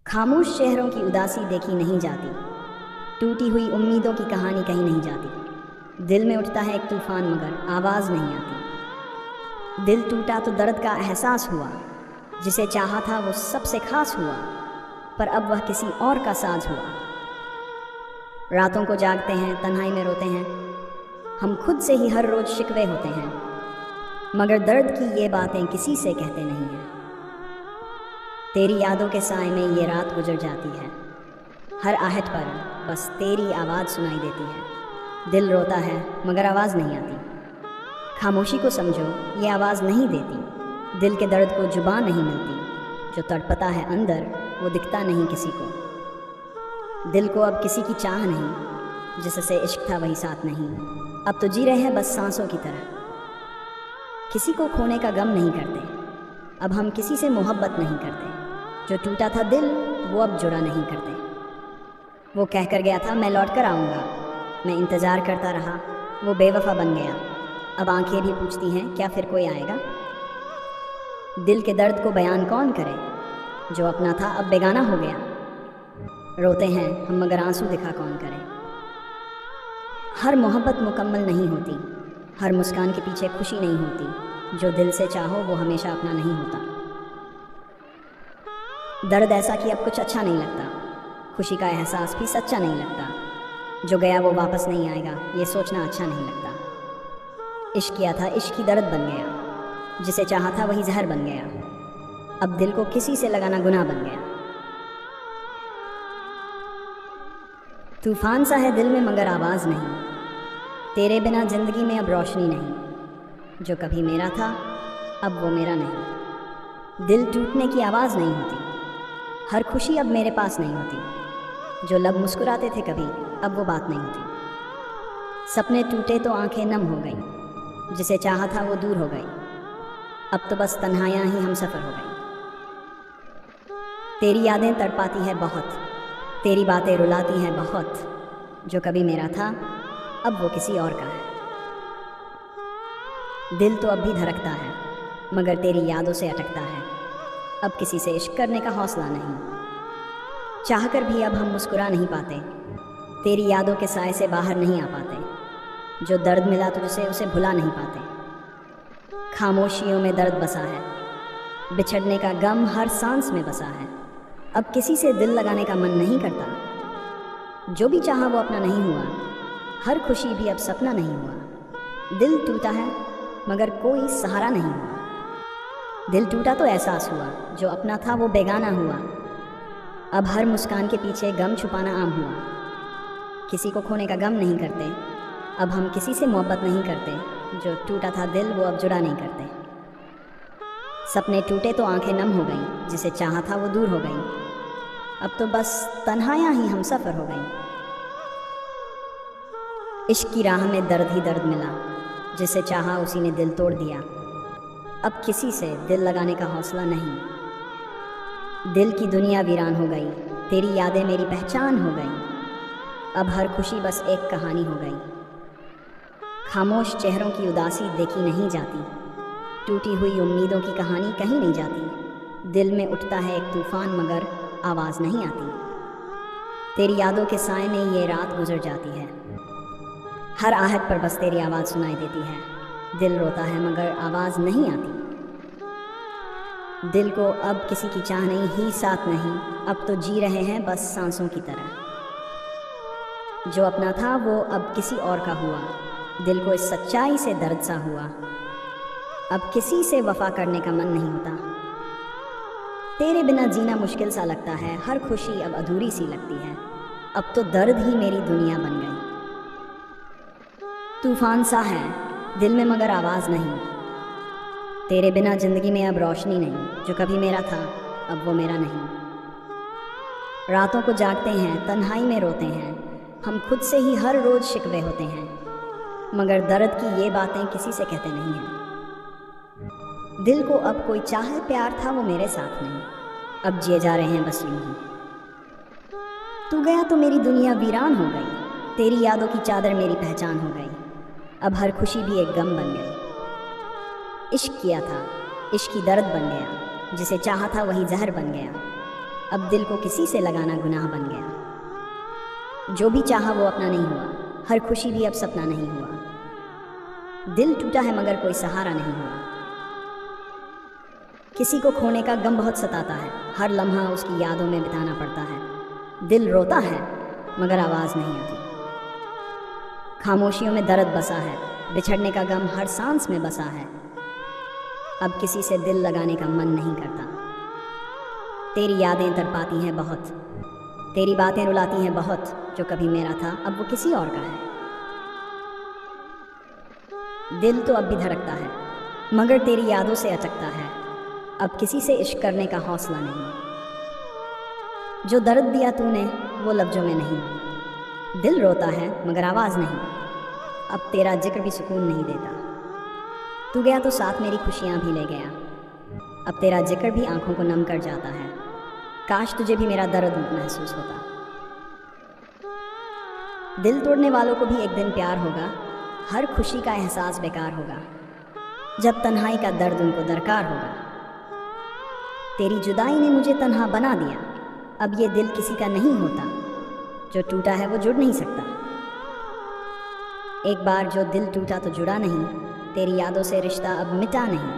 खामोश चेहरों की उदासी देखी नहीं जाती, टूटी हुई उम्मीदों की कहानी कहीं नहीं जाती। दिल में उठता है एक तूफान मगर आवाज़ नहीं आती। दिल टूटा तो दर्द का एहसास हुआ, जिसे चाहा था वो सबसे खास हुआ, पर अब वह किसी और का साज हुआ। रातों को जागते हैं, तन्हाई में रोते हैं, हम खुद से ही हर रोज़ शिकवे होते हैं, मगर दर्द की ये बातें किसी से कहते नहीं हैं। तेरी यादों के साए में ये रात गुजर जाती है, हर आहट पर बस तेरी आवाज़ सुनाई देती है। दिल रोता है मगर आवाज़ नहीं आती। खामोशी को समझो, ये आवाज़ नहीं देती। दिल के दर्द को जुबान नहीं मिलती, जो तड़पता है अंदर वो दिखता नहीं किसी को। दिल को अब किसी की चाह नहीं, जिससे इश्क था वही साथ नहीं। अब तो जी रहे हैं बस सांसों की तरह, किसी को खोने का गम नहीं करते। अब हम किसी से मोहब्बत नहीं करते, जो टूटा था दिल वो अब जुड़ा नहीं करते। वो कहकर गया था मैं लौट कर आऊँगा, मैं इंतज़ार करता रहा, वो बेवफा बन गया। अब आंखें भी पूछती हैं क्या फिर कोई आएगा। दिल के दर्द को बयान कौन करे, जो अपना था अब बेगाना हो गया। रोते हैं हम मगर आंसू दिखा कौन करे। हर मोहब्बत मुकम्मल नहीं होती, हर मुस्कान के पीछे खुशी नहीं होती। जो दिल से चाहो वो हमेशा अपना नहीं होता। दर्द ऐसा कि अब कुछ अच्छा नहीं लगता, खुशी का एहसास भी सच्चा नहीं लगता। जो गया वो वापस नहीं आएगा, ये सोचना अच्छा नहीं लगता। इश्क किया था, इश्क की दर्द बन गया, जिसे चाहा था वही जहर बन गया। अब दिल को किसी से लगाना गुनाह बन गया। तूफान सा है दिल में मगर आवाज़ नहीं, तेरे बिना ज़िंदगी में अब रोशनी नहीं। जो कभी मेरा था अब वो मेरा नहीं। दिल टूटने की आवाज़ नहीं होती, हर खुशी अब मेरे पास नहीं होती। जो लब मुस्कुराते थे कभी अब वो बात नहीं होती। सपने टूटे तो आंखें नम हो गई, जिसे चाहा था वो दूर हो गई। अब तो बस तन्हाइयाँ ही हम सफ़र हो गई। तेरी यादें तड़पाती है बहुत, तेरी बातें रुलाती हैं बहुत। जो कभी मेरा था अब वो किसी और का है। दिल तो अब भी धड़कता है मगर तेरी यादों से अटकता है। अब किसी से इश्क करने का हौसला नहीं, चाहकर भी अब हम मुस्कुरा नहीं पाते। तेरी यादों के साए से बाहर नहीं आ पाते। जो दर्द मिला तुझसे उसे भुला नहीं पाते। खामोशियों में दर्द बसा है, बिछड़ने का गम हर सांस में बसा है। अब किसी से दिल लगाने का मन नहीं करता। जो भी चाहा वो अपना नहीं हुआ, हर खुशी भी अब सपना नहीं हुआ। दिल टूटा है मगर कोई सहारा नहीं हुआ। दिल टूटा तो एहसास हुआ, जो अपना था वो बेगाना हुआ। अब हर मुस्कान के पीछे गम छुपाना आम हुआ। किसी को खोने का गम नहीं करते, अब हम किसी से मोहब्बत नहीं करते। जो टूटा था दिल वो अब जुड़ा नहीं करते। सपने टूटे तो आंखें नम हो गईं, जिसे चाहा था वो दूर हो गई। अब तो बस तन्हाइयाँ ही हम सफ़र हो गई। इश्क की राह में दर्द ही दर्द मिला, जिसे चाहा उसी ने दिल तोड़ दिया। अब किसी से दिल लगाने का हौसला नहीं। दिल की दुनिया वीरान हो गई, तेरी यादें मेरी पहचान हो गई। अब हर खुशी बस एक कहानी हो गई। खामोश चेहरों की उदासी देखी नहीं जाती, टूटी हुई उम्मीदों की कहानी कहीं नहीं जाती। दिल में उठता है एक तूफान मगर आवाज़ नहीं आती। तेरी यादों के साए में ये रात गुजर जाती है, हर आहट पर बस तेरी आवाज़ सुनाई देती है। दिल रोता है मगर आवाज़ नहीं आती। दिल को अब किसी की चाह नहीं, ही साथ नहीं। अब तो जी रहे हैं बस सांसों की तरह। जो अपना था वो अब किसी और का हुआ। दिल को इस सच्चाई से दर्द सा हुआ। अब किसी से वफा करने का मन नहीं होता। तेरे बिना जीना मुश्किल सा लगता है, हर खुशी अब अधूरी सी लगती है। अब तो दर्द ही मेरी दुनिया बन गई। तूफान सा है दिल में मगर आवाज़ नहीं, तेरे बिना ज़िंदगी में अब रोशनी नहीं। जो कभी मेरा था अब वो मेरा नहीं। रातों को जागते हैं, तन्हाई में रोते हैं, हम खुद से ही हर रोज़ शिकवे होते हैं, मगर दर्द की ये बातें किसी से कहते नहीं हैं। दिल को अब कोई चाह प्यार था वो मेरे साथ नहीं। अब जिए जा रहे हैं बस यूं ही। तू गया तो मेरी दुनिया वीरान हो गई, तेरी यादों की चादर मेरी पहचान हो गई। अब हर खुशी भी एक गम बन गई। इश्क किया था, इश्क की दर्द बन गया, जिसे चाहा था वही जहर बन गया। अब दिल को किसी से लगाना गुनाह बन गया। जो भी चाहा वो अपना नहीं हुआ, हर खुशी भी अब सपना नहीं हुआ। दिल टूटा है मगर कोई सहारा नहीं हुआ। किसी को खोने का गम बहुत सताता है, हर लम्हा उसकी यादों में बिताना पड़ता है। दिल रोता है मगर आवाज़ नहीं आती। खामोशियों में दर्द बसा है, बिछड़ने का गम हर सांस में बसा है। अब किसी से दिल लगाने का मन नहीं करता। तेरी यादें तड़पाती हैं बहुत, तेरी बातें रुलाती हैं बहुत। जो कभी मेरा था अब वो किसी और का है। दिल तो अब भी धड़कता है मगर तेरी यादों से अटकता है। अब किसी से इश्क करने का हौसला नहीं। जो दर्द दिया तूने वो लफ्जों में नहीं। दिल रोता है मगर आवाज़ नहीं। अब तेरा जिक्र भी सुकून नहीं देता। तू गया तो साथ मेरी खुशियाँ भी ले गया। अब तेरा जिक्र भी आंखों को नम कर जाता है। काश तुझे भी मेरा दर्द महसूस होता। दिल तोड़ने वालों को भी एक दिन प्यार होगा, हर खुशी का एहसास बेकार होगा। जब तन्हाई का दर्द उनको दरकार होगा। तेरी जुदाई ने मुझे तन्हा बना दिया। अब ये दिल किसी का नहीं होता, जो टूटा है वो जुड़ नहीं सकता। एक बार जो दिल टूटा तो जुड़ा नहीं, तेरी यादों से रिश्ता अब मिटा नहीं।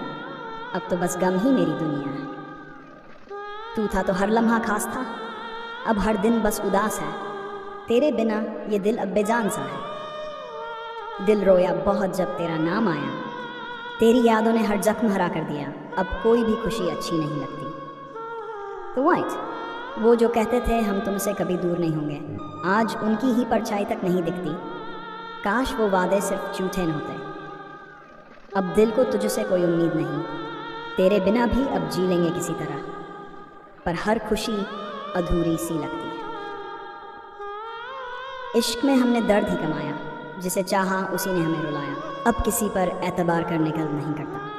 अब तो बस गम ही मेरी दुनिया है। तू था तो हर लम्हा खास था, अब हर दिन बस उदास है। तेरे बिना ये दिल अब बेजान सा है। दिल रोया बहुत जब तेरा नाम आया। तेरी यादों ने हर जख्म हरा कर दिया। अब कोई भी खुशी अच्छी नहीं लगती। तो वाइट, वो जो कहते थे हम तुमसे कभी दूर नहीं होंगे, आज उनकी ही परछाई तक नहीं दिखती। काश वो वादे सिर्फ झूठे न होते। अब दिल को तुझसे कोई उम्मीद नहीं। तेरे बिना भी अब जी लेंगे किसी तरह, पर हर खुशी अधूरी सी लगती है। इश्क में हमने दर्द ही कमाया, जिसे चाहा उसी ने हमें रुलाया। अब किसी पर एतबार करने का नहीं करता।